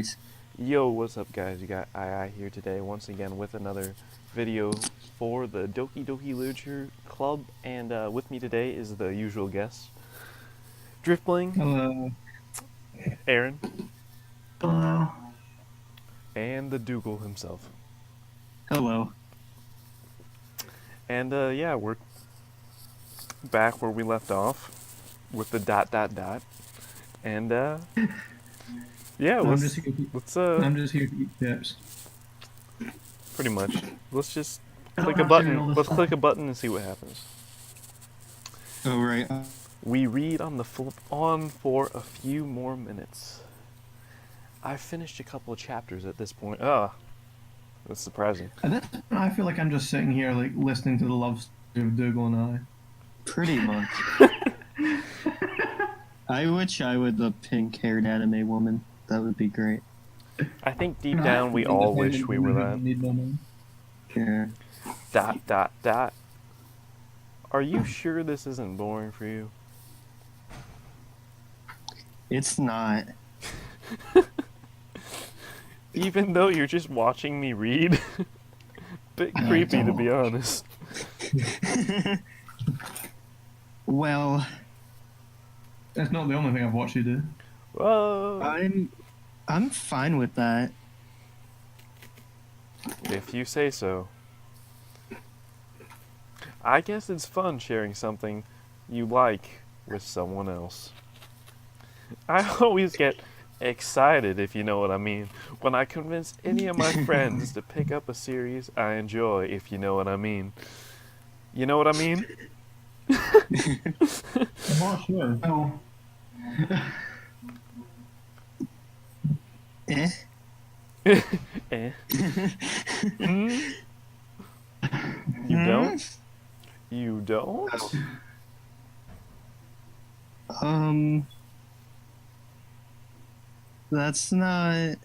worries. Yo, what's up guys? You got II here today once again with another video for the Doki Doki Literature Club, and with me today is the usual guest, Driftbling, Hello. Aaron, Hello. and the Dougal himself. Hello. And yeah, we're back where we left off with the ... And yeah, I'm let's just here. let's I'm just here to eat chips. pretty much let's just I click don't a have button. cereal this Let's time. click a button and see what happens. Oh, right. We read on the flip on for a few more minutes. I've finished a couple of chapters at this point. That's surprising. At this point, I feel like I'm just sitting here, like, listening to the love story of Dougal and Pretty much. I wish I were the pink-haired anime woman. That would be great. I think I. deep down we all wish we were that. Need no man. Yeah. ... Are you sure this isn't boring for you? It's not. Even though you're just watching me read? Bit creepy, to be honest. Well, That's not the only thing I've watched you do. Whoa. I'm fine with that. If you say so. I guess it's fun sharing something you like with someone else. I always get excited, if you know what I mean, when I convince any of my friends to pick up a series I enjoy, if you know what I mean. You know what I mean? I'm not sure. No. Eh? Eh. Hmm? You don't? You don't? That's not...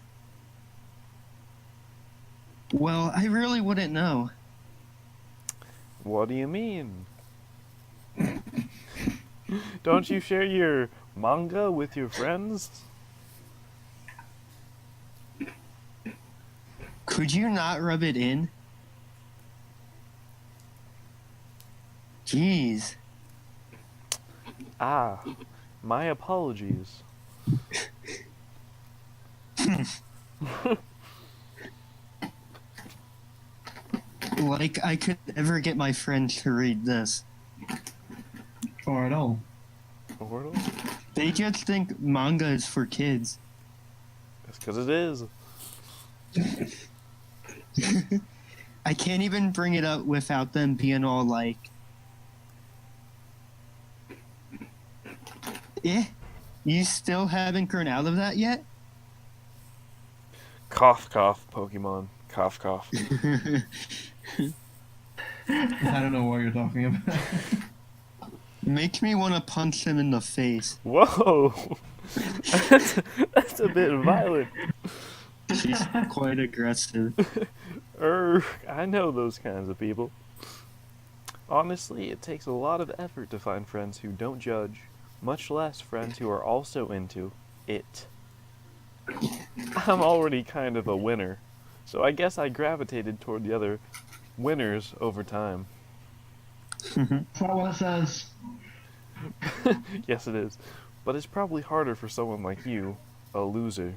Well, I really wouldn't know. What do you mean? Don't you share your manga with your friends? Could you not rub it in? Jeez. Ah, my apologies. Like I could ever get my friends to read this. Or at all. Portal? They just think manga is for kids. That's because it is. I can't even bring it up without them being all like, you still haven't grown out of that yet? Cough, cough, Pokemon. Cough, cough. I don't know what you're talking about. Makes me want to punch him in the face. Whoa! That's a bit violent. She's quite aggressive. I know those kinds of people. Honestly, it takes a lot of effort to find friends who don't judge, much less friends who are also into it. I'm already kind of a winner, so I guess I gravitated toward the other winners over time. That's not what it says. Yes, it is. But it's probably harder for someone like you, a loser.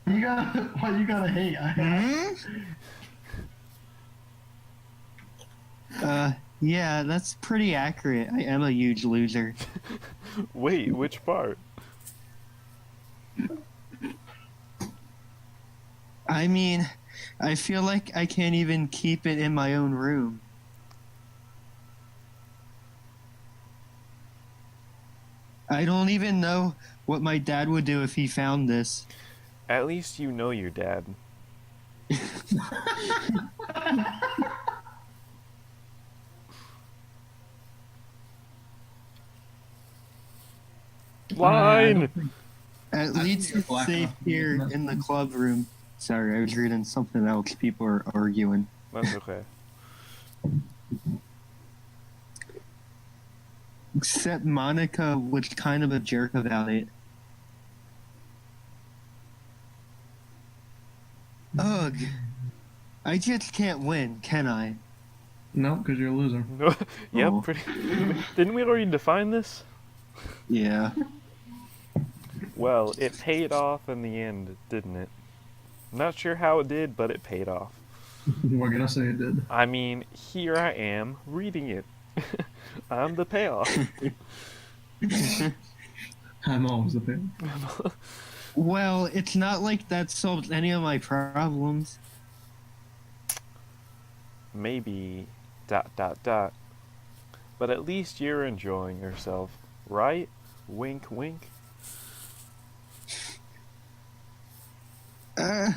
What you gotta hate? Yeah, that's pretty accurate. I am a huge loser. Wait, which part? I mean, I feel like I can't even keep it in my own room. I don't even know what my dad would do if he found this. At least you know your dad. Line! At least you're it's black safe enough to here get in the club room. Sorry, I was reading something else. People are arguing. That's okay. Except Monica was kind of a jerk about it. Ugh. I just can't win, can I? No, because you're a loser. No. Yep. Oh. Pretty. Didn't we already define this? Yeah. Well, it paid off in the end, didn't it? Not sure how it did, but it paid off. We're gonna say it did. I mean, here I am reading it. I'm the payoff. I'm always the pain. Well, it's not like that solved any of my problems. Maybe ... But at least you're enjoying yourself, right? Wink, wink. Uh.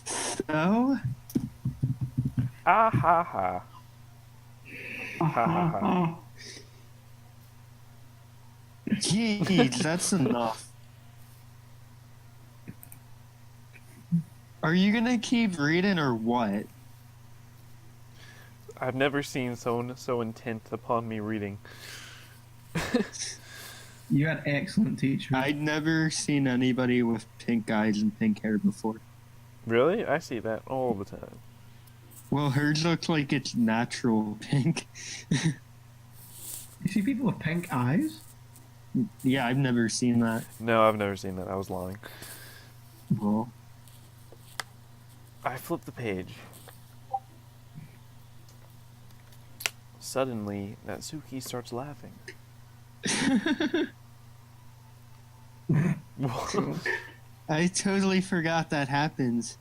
So? Ah ha ha. Ha ha ha. Jeez, that's enough. Are you gonna keep reading or what? I've never seen someone so intent upon me reading. You had excellent teachers. I'd never seen anybody with pink eyes and pink hair before. Really? I see that all the time. Well, hers looks like it's natural pink. You see people with pink eyes? Yeah, I've never seen that. No, I've never seen that. I was lying. Well, I flip the page. Suddenly, Natsuki starts laughing. I totally forgot that happens.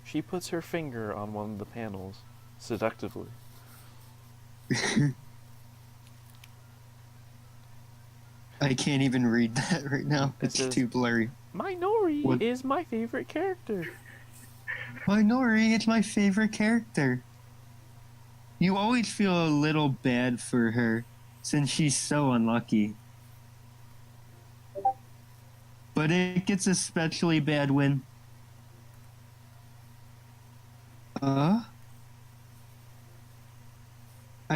She puts her finger on one of the panels, seductively. I can't even read that right now. It It's says- too blurry. Minori What? is my favorite character. Minori is my favorite character. You always feel a little bad for her, since she's so unlucky. But it gets especially bad when... I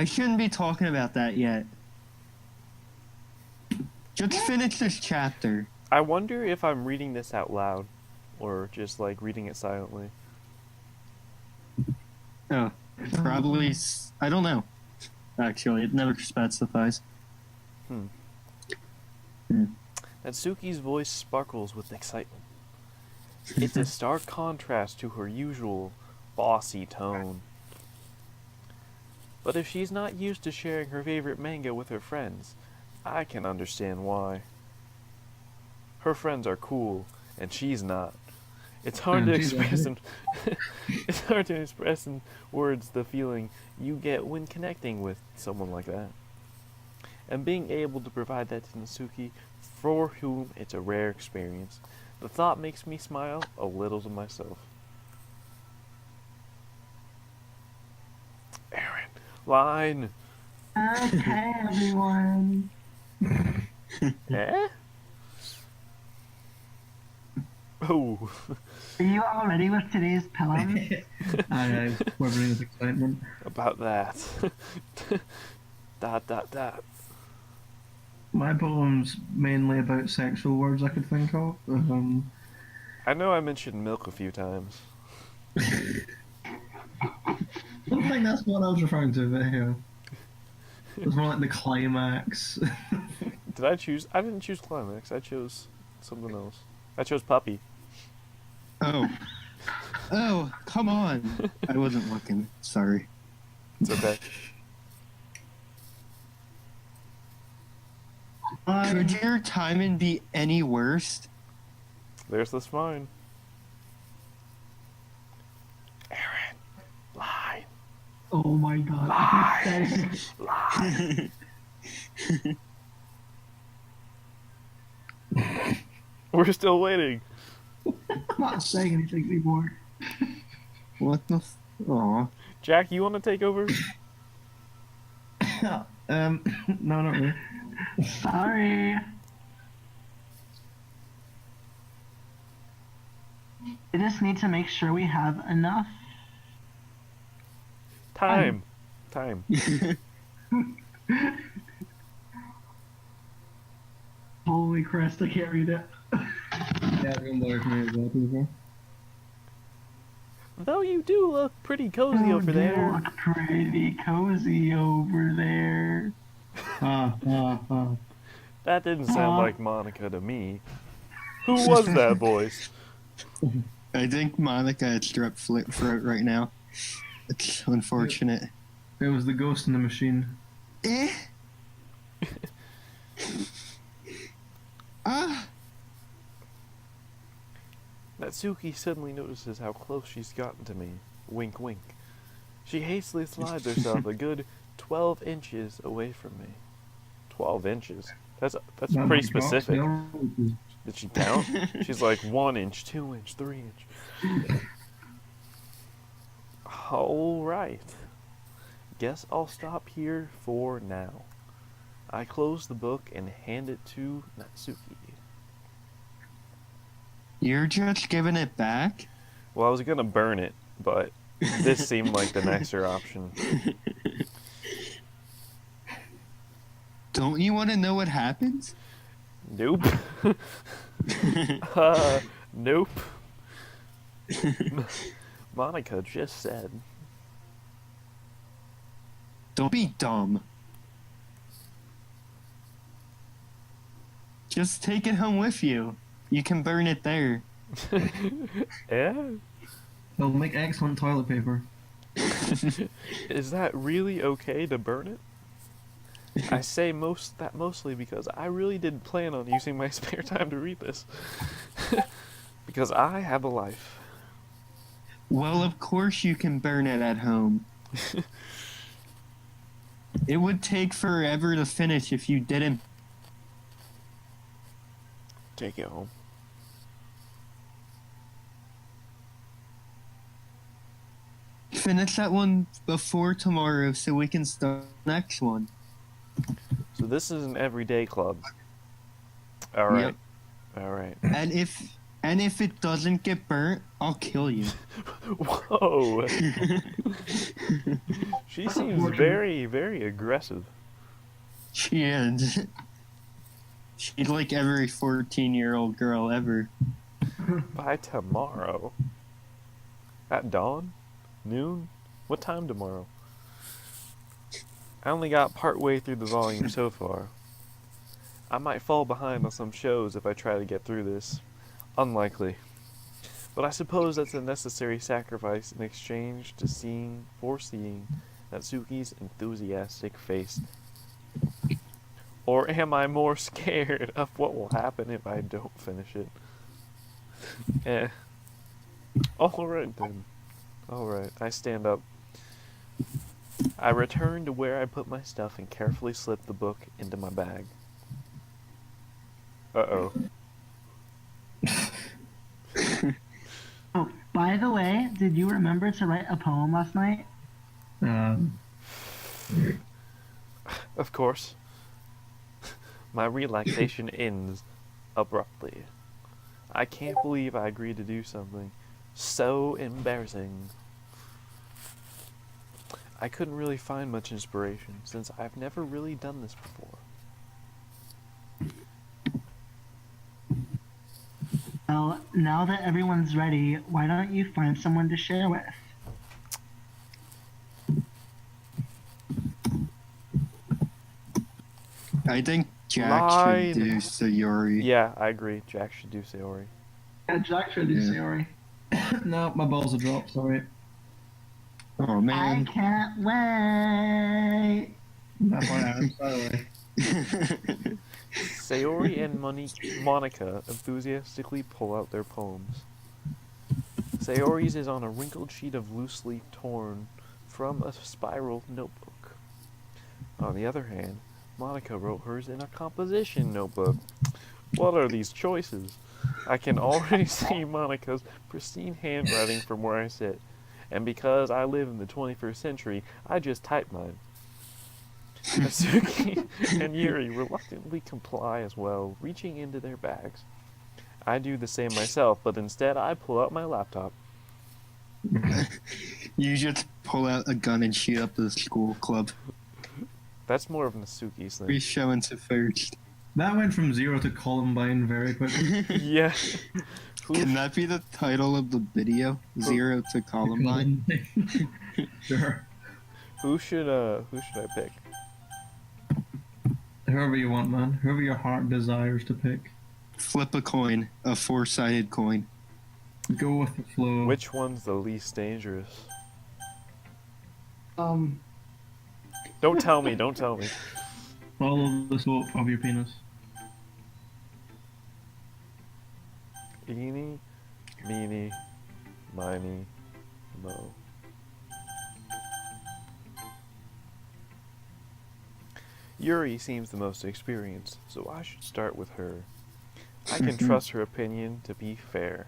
shouldn't be talking about that yet. Just finish this chapter. I wonder if I'm reading this out loud, or just like reading it silently. Oh, probably... I don't know. Actually, it never specifies. Natsuki's voice sparkles with excitement. It's a stark contrast to her usual bossy tone. But if she's not used to sharing her favorite manga with her friends, I can understand why. Her friends are cool, and she's not. It's hard to express in it's hard to express in words the feeling you get when connecting with someone like that. And being able to provide that to Natsuki, for whom it's a rare experience, the thought makes me smile a little to myself. Aaron, line. Okay, everyone. Eh? Oh. Are you all ready with today's poem? Aye, quivering with excitement. About that. Dot. My poem's mainly about sexual words I could think of. I know I mentioned milk a few times. I don't think that's what I was referring to, but yeah. It was more like the climax. Did I choose? I didn't choose climax. I chose something else. I chose puppy. Oh. Oh, come on. I wasn't looking. Sorry. It's okay. Could your timing be any worse? There's the spine. Aaron, line. Oh my god. Line. We're still waiting. I'm not saying anything anymore. What the Aw. Jack, you want to take over? No, not really. Sorry. I just need to make sure we have enough. Time. Holy Christ, I can't read it. Yeah, it's gonna bother me as well, to be fair. Though you do look pretty cozy Oh, over you there. look pretty cozy over there. That didn't sound Aw. like Monica to me. Who was that voice? I think Monica has strep throat right now. It's unfortunate. It was the ghost in the machine. Eh? Ah! Natsuki suddenly notices how close she's gotten to me. Wink, wink. She hastily slides herself a good 12 inches away from me. 12 inches? That's That pretty might drop specific. still. Did she count? She's like 1 inch, 2 inch, 3 inch. Alright. Guess I'll stop here for now. I close the book and hand it to Natsuki. You're just giving it back? Well, I was gonna burn it, but this seemed like the nicer option. Don't you want to know what happens? Nope. Nope. Monica just said. Don't be dumb. Just take it home with you. You can burn it there. Yeah? They'll make excellent toilet paper. Is that really okay to burn it? I say mostly because I really didn't plan on using my spare time to read this. Because I have a life. Well, of course you can burn it at home. It would take forever to finish if you didn't. Take it home. Finish that one before tomorrow so we can start the next one. So this is an everyday club. Alright. Yep. Alright. And if it doesn't get burnt, I'll kill you. Whoa! She seems very, very aggressive. She is. She's like every 14-year-old girl ever. By tomorrow. At dawn? Noon? What time tomorrow? I only got part way through the volume so far. I might fall behind on some shows if I try to get through this. Unlikely. But I suppose that's a necessary sacrifice in exchange to foreseeing Natsuki's enthusiastic face. Or am I more scared of what will happen if I don't finish it? Eh. Alright then. Alright, I stand up. I return to where I put my stuff and carefully slip the book into my bag. Uh-oh. Oh, by the way, did you remember to write a poem last night? Of course. My relaxation ends abruptly. I can't believe I agreed to do something so embarrassing. I couldn't really find much inspiration since I've never really done this before. Well, now that everyone's ready, why don't you find someone to share with? I think Jack Line. should do Sayori. Yeah, I agree. Jack should do Sayori. Yeah, Jack should do Yeah. Sayori. No, my balls are dropped, sorry. Oh I man. can't wait. That's why I am, by the way. Sayori and Monica enthusiastically pull out their poems. Sayori's is on a wrinkled sheet of loose leaf torn from a spiral notebook. On the other hand, Monica wrote hers in a composition notebook. What are these choices? I can already see Monica's pristine handwriting from where I sit, and because I live in the 21st century, I just type mine. Natsuki and Yuri reluctantly comply as well, reaching into their bags. I do the same myself, but instead I pull out my laptop. You just pull out a gun and shoot up the school club. That's more of Natsuki's thing. Who's showing to first? That went from 0 to Columbine very quickly. Yeah. Can that be the title of the video? 0 to Columbine? Sure. Who should I pick? Whoever you want, man. Whoever your heart desires to pick. Flip a coin, a 4-sided coin. Go with the flow. Which one's the least dangerous? Um, Don't tell me, don't tell me. Follow the slope of your penis. Eeny, meeny, miny, mo. Yuri seems the most experienced, so I should start with her. I can trust her opinion to be fair.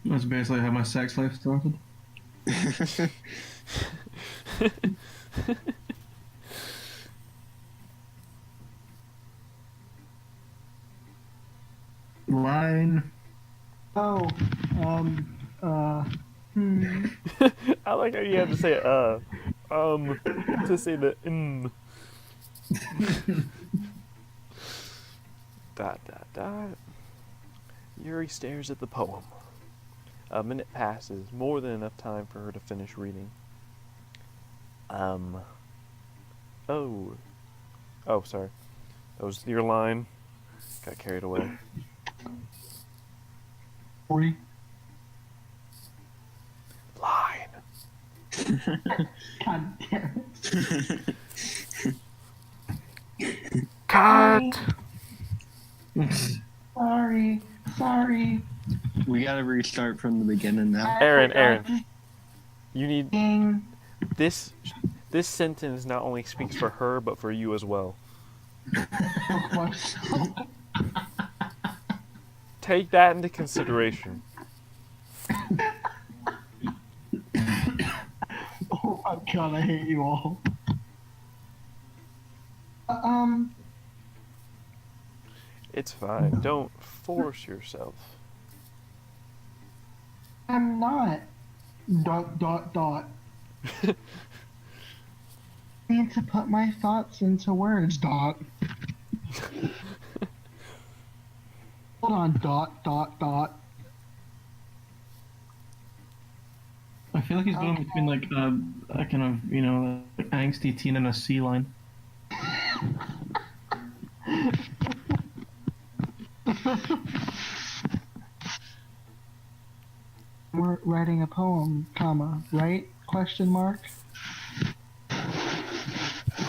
That's basically how my sex life started. Line. oh, I like how you had to say to say the dot dot dot. Yuri stares at the poem. A minute passes, more than enough time for her to finish reading. Oh, sorry. That was your line. Got carried away. 40. Line. God damn it. Cut. Sorry. We gotta restart from the beginning now. Aaron, you need Ding. this. This sentence not only speaks for her, but for you as well. Take that into consideration. Oh my god, I hate you all. It's fine. Don't force yourself. I'm not. ... I need to put my thoughts into words, ... Hold on, ... I feel like he's going between like a kind of, you know, like angsty teen and a sea line. We're writing a poem, comma, right? Question mark.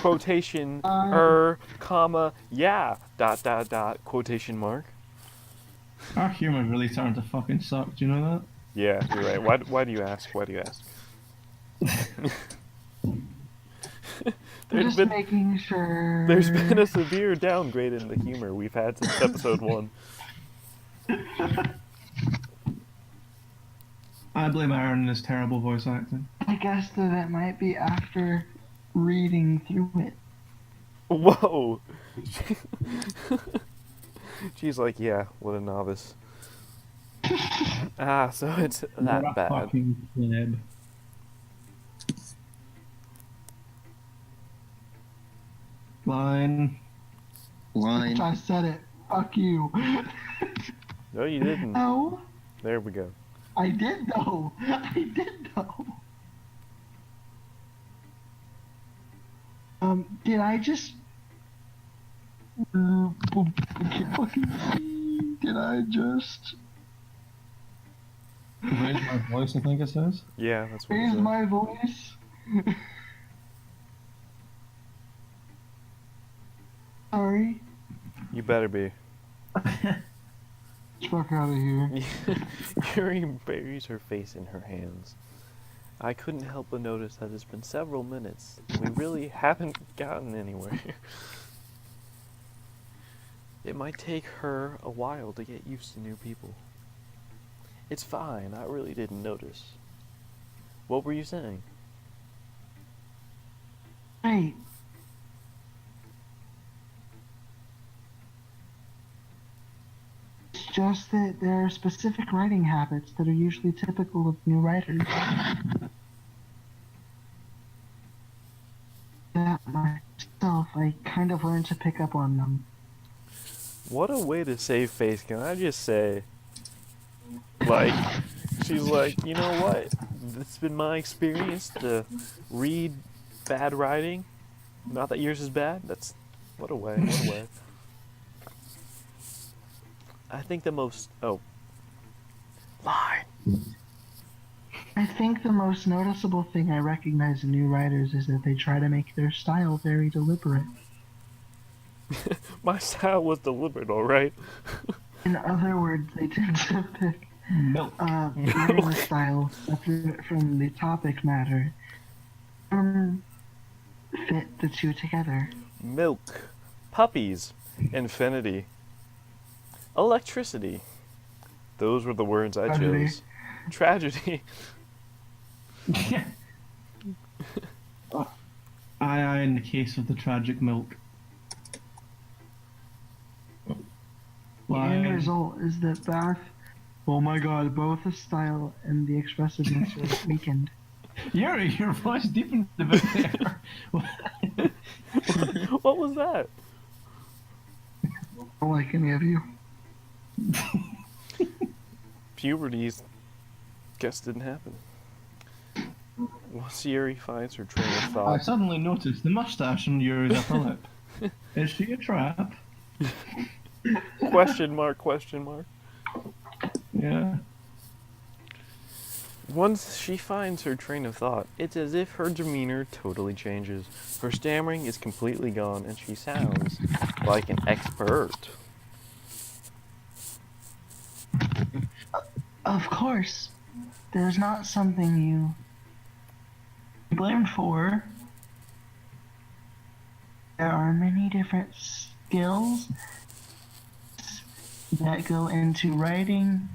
Quotation, comma, yeah, ... quotation mark. Our humor's really starting to fucking suck, do you know that? Yeah, you're right. Why do you ask? Why do you ask? Just making sure. There's been a severe downgrade in the humor we've had since episode 1. I blame Aaron and his terrible voice acting. I guess that it might be after reading through it. Whoa! She's like, yeah, what a novice. So it's that What a bad. fucking pleb. Line. I said it. Fuck you. No, you didn't. No, There we go. I did though. Did I just... Did I just... Raise my voice, I think it says. Yeah, that's what it raise said. my voice? Sorry. You better be. Fuck out of here. Yuri buries her face in her hands. I couldn't help but notice that it's been several minutes, and we really haven't gotten anywhere. It might take her a while to get used to new people. It's fine, I really didn't notice. What were you saying? Right. It's just that there are specific writing habits that are usually typical of new writers. That myself, I I kind of learned to pick up on them. What a way to save face, can I just say? Like, she's like, you know what? It's been my experience to read bad writing. Not that yours is bad. That's what a way. What a way. I think the most. Oh. Line. I think the most noticeable thing I recognize in new writers is that they try to make their style very deliberate. My style was deliberate, alright? In other words, they tend to pick Milk. writing style separate from the topic matter. Fit the two together. Milk. Puppies. Infinity. Electricity. Those were the words I Tragedy. chose. Tragedy. Aye, in the case of the tragic milk. The end result is that oh my god, both the style and the expressiveness are weakened. Your voice deepened a bit there. What was that? I don't like any of you. Puberty's guess didn't happen. Once Yuri finds her train of I thought. suddenly noticed the mustache on Yuri's upper lip. Is she a trap? Question mark, question mark. Yeah. Once she finds her train of thought, it's as if her demeanor totally changes. Her stammering is completely gone, and she sounds like an expert. Of course, there's not something you blame for. There are many different skills that go into writing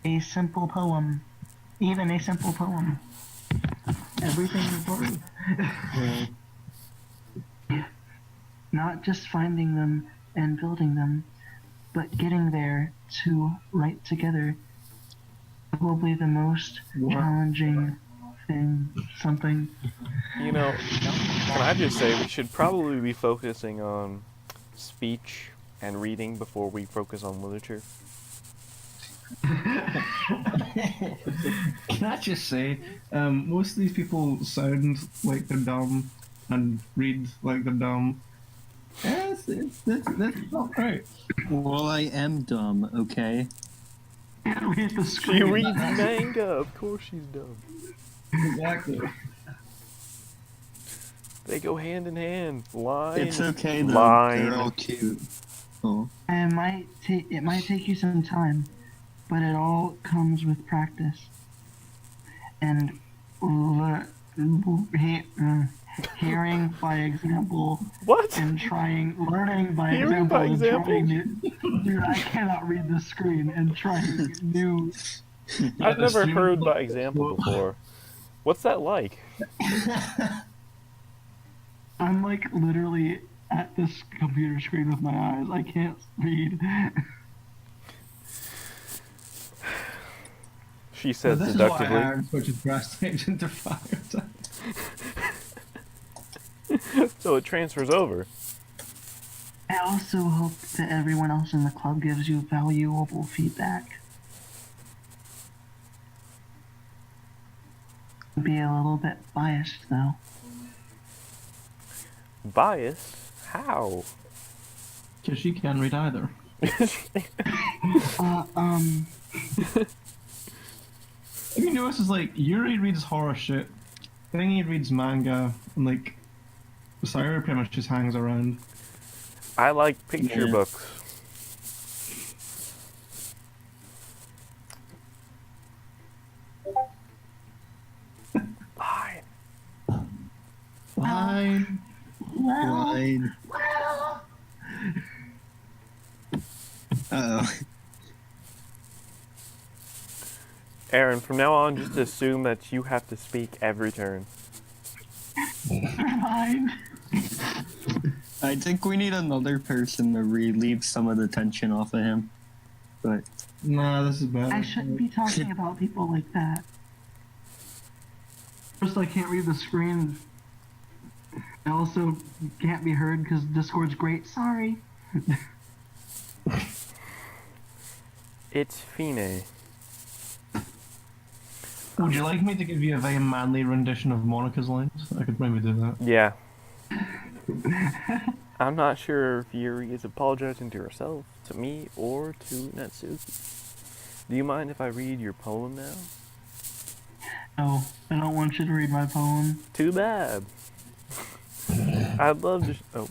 a simple poem. Even a simple poem. Everything is important. Not just finding them and building them, but getting there to write together. Probably the most challenging thing, something. You know, can I just say we should probably be focusing on speech and reading before we focus on literature? Can I just say, most of these people sound like they're dumb and read like they're dumb. That's not right. Well, I am dumb, okay? Read the She screen. reads manga, of course she's dumb. Exactly. They go hand in hand. Line. It's okay though. Line. They're all cute. Oh. It might take you some time, but it all comes with practice. And hearing by example What? and learning by Hearing example by and example? trying new. Dude, I cannot read the screen and trying new. I've never heard by example before. What's that like? I'm like literally at this computer screen with my eyes. I can't read. She says This is why deductively. iron switches grass types into fire types. So it transfers over. I also hope that everyone else in the club gives you valuable feedback. Be a little bit biased though. Biased? How? Because she can't read either. Have you noticed is like Yuri reads horror shit, Thingy reads manga, and like Sayuri pretty much just hangs around. I like picture Yeah. books. Line. Fine. Line. Uh-oh. Aaron, from now on, just assume that you have to speak every turn. Fine. I think we need another person to relieve some of the tension off of him. But Nah, this is bad. I shouldn't be talking about people like that. First, I can't read the screen. I also can't be heard because Discord's great. Sorry. It's Fine. Would you like me to give you a very manly rendition of Monica's lines? I could maybe do that. Yeah. I'm not sure if Yuri is apologizing to herself, to me, or to Natsuki. Do you mind if I read your poem now? No, I don't want you to read my poem. Too bad. I'd love to. Oh,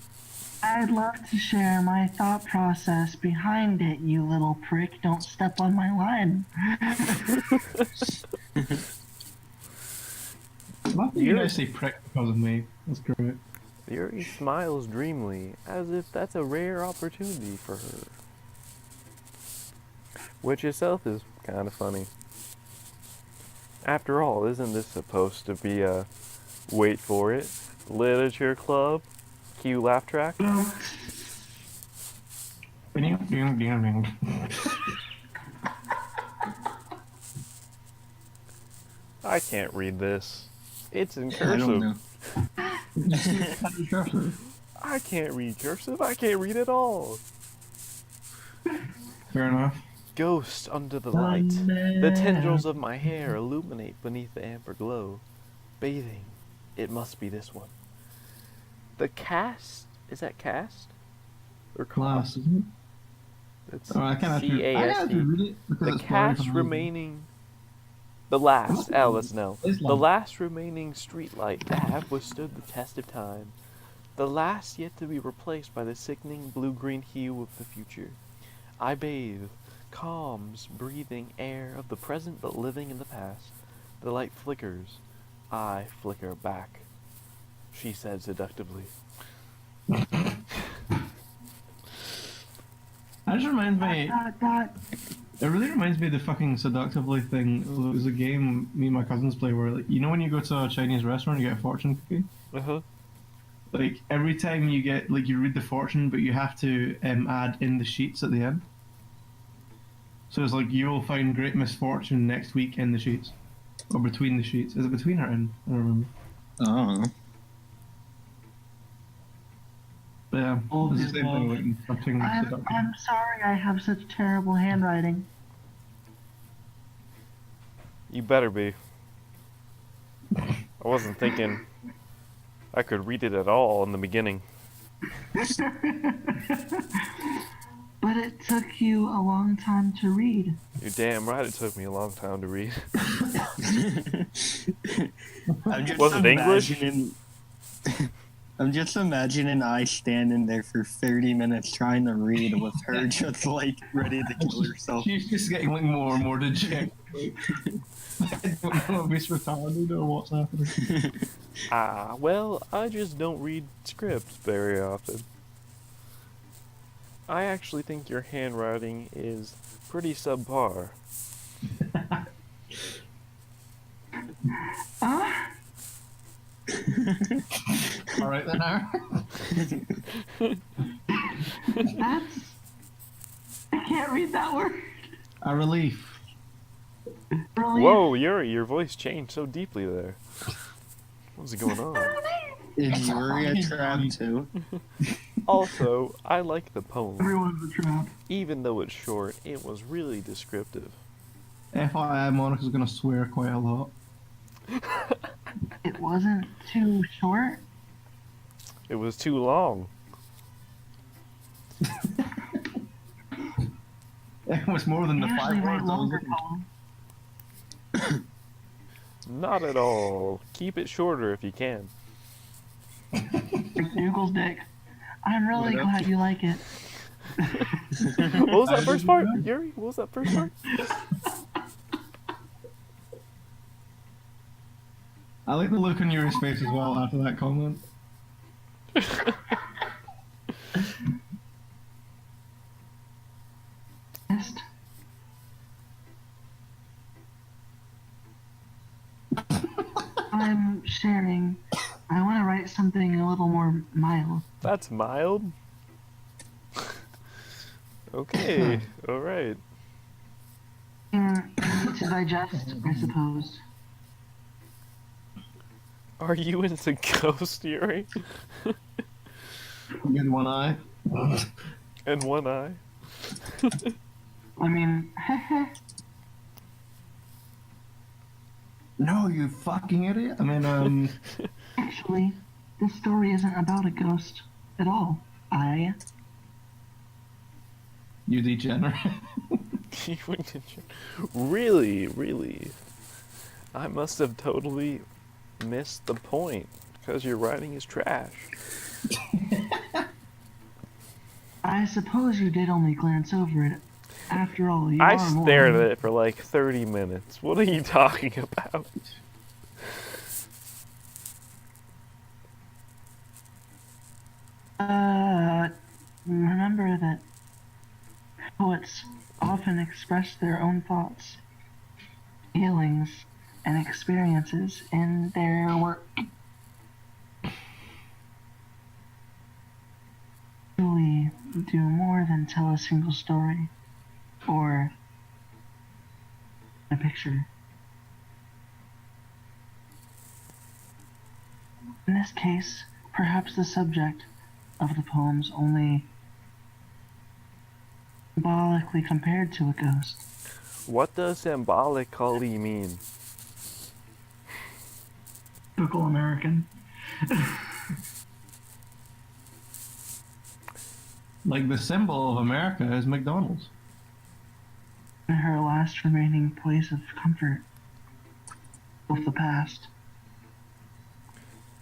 I'd love to share my thought process behind it, you little prick. Don't step on my line. Love that you guys say prick because of me. That's great. Yuri smiles dreamily, as if that's a rare opportunity for her. Which itself is kind of funny. After all, isn't this supposed to be a, wait for it, literature club? Cue laugh track? Ding, ding, ding, ding. I can't read this. It's in I don't know. cursive. I can't read cursive. I can't read at all. Fair enough. Ghost under the light. The tendrils of my hair illuminate beneath the amber glow. Bathing. It must be this one. The cast? Is that cast? Or Class, isn't it? It's Oh, I can't actually C-A-S-T. read it because The it's blurry cast from remaining... The last, Alice, no. It's The long. last remaining streetlight that have withstood the test of time. The last yet to be replaced by the sickening blue-green hue of the future. I bathe, calms, breathing air of the present but living in the past. The light flickers. I flicker back. She said seductively. That just reminds me. Dot. It really reminds me of the fucking seductively thing. There's a game me and my cousins play where, like, you know, when you go to a Chinese restaurant, you get a fortune cookie. Uh-huh. Like every time you get, like, you read the fortune, but you have to add in the sheets at the end. So it's like you will find great misfortune next week in the sheets, or between the sheets. Is it between or in? I don't remember. Oh. But yeah, Oh, it's the same thing. Like, fucking seductive. I'm sorry I have such terrible handwriting. You better be. I wasn't thinking I could read it at all in the beginning. But it took you a long time to read. You're damn right it took me a long time to read. I'm just Was it English? I'm just imagining I standing there for 30 minutes trying to read with her just like ready to kill herself. She's just getting like more and more dejected. I don't know if it's retarded or what's happening. Well, I just don't read scripts very often. I actually think your handwriting is pretty subpar. Alright then, now. That's... I can't read that word. A relief. Really? Whoa, Yuri, your voice changed so deeply there. What's going on? Is Yuri a trap too? Also, I like the poem. Everyone's a trap. Even though it's short, it was really descriptive. FYI, Monica's gonna swear quite a lot. It wasn't too short. It was too long. It was more than I the usually 5 write words I was longer looking for. poems. Not at all. Keep it shorter if you can. Google's dick. I'm really What else? glad you like it. What was that first part, Yuri? What was that first part? I like the look on Yuri's face as well after that comment. Best. I'm sharing. I want to write something a little more mild. That's mild. Okay, alright. To digest, I suppose. Are you into ghost Yuri? With one eye. And one eye? I mean, No, you fucking idiot. I mean, actually, this story isn't about a ghost at all. you degenerate. Really, really? I must have totally missed the point, because your writing is trash. I suppose you did only glance over it. After all, you I are more. stared at it for like 30 minutes. What are you talking about? Remember that poets often express their own thoughts, feelings, and experiences in their work. Truly do more than tell a single story or a picture. In this case, perhaps the subject of the poems only symbolically compared to a ghost. What does symbolically mean? Typical American. Like the symbol of America is McDonald's. In her last remaining place of comfort with the past.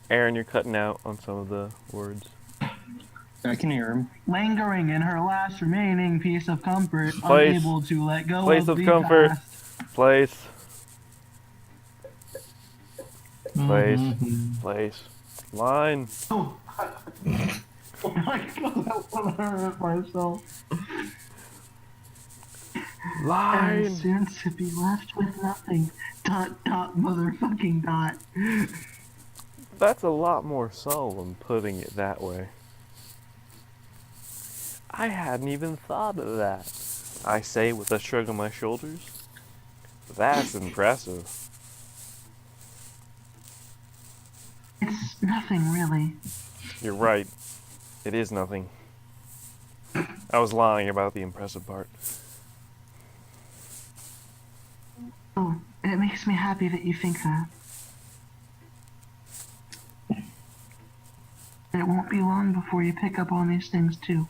Aaron, you're cutting out on some of the words. I can hear him. Lingering in her last remaining piece of comfort, Place. unable to let go Place of of the comfort. past. Place. Place. Mhm. Place. Line. Oh my god, that one hurt myself. And Line. soon to be left with nothing. Dot dot motherfucking dot. That's a lot more solemn putting it that way. I hadn't even thought of that. I say with a shrug of my shoulders. That's impressive. It's nothing really. You're right. It is nothing. I was lying about the impressive part. Oh, and it makes me happy that you think that. And it won't be long before you pick up on these things too.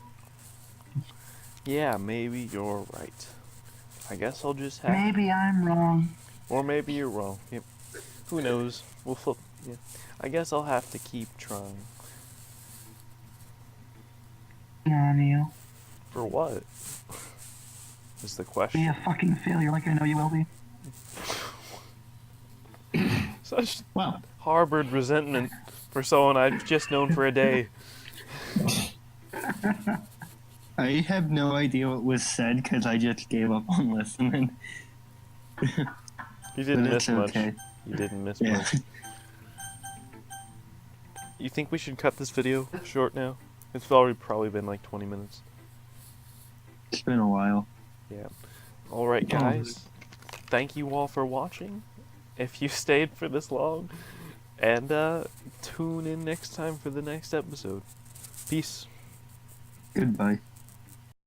Yeah, maybe you're right. I guess I'll just have... Maybe I'm wrong. Or maybe you're wrong. Yep. Who knows? We'll flip. Yeah. I guess I'll have to keep trying. On you. For what? Is the Be question. a fucking failure like I know you will be. Such Well, harbored resentment for someone I've just known for a day. I have no idea what was said because I just gave up on listening. You didn't But miss it's much. okay. You didn't miss Yeah. much. You think we should cut this video short now? It's already probably been like 20 minutes. It's been a while. Yeah. Alright guys. Thank you all for watching. If you stayed for this long. And tune in next time for the next episode. Peace. Goodbye.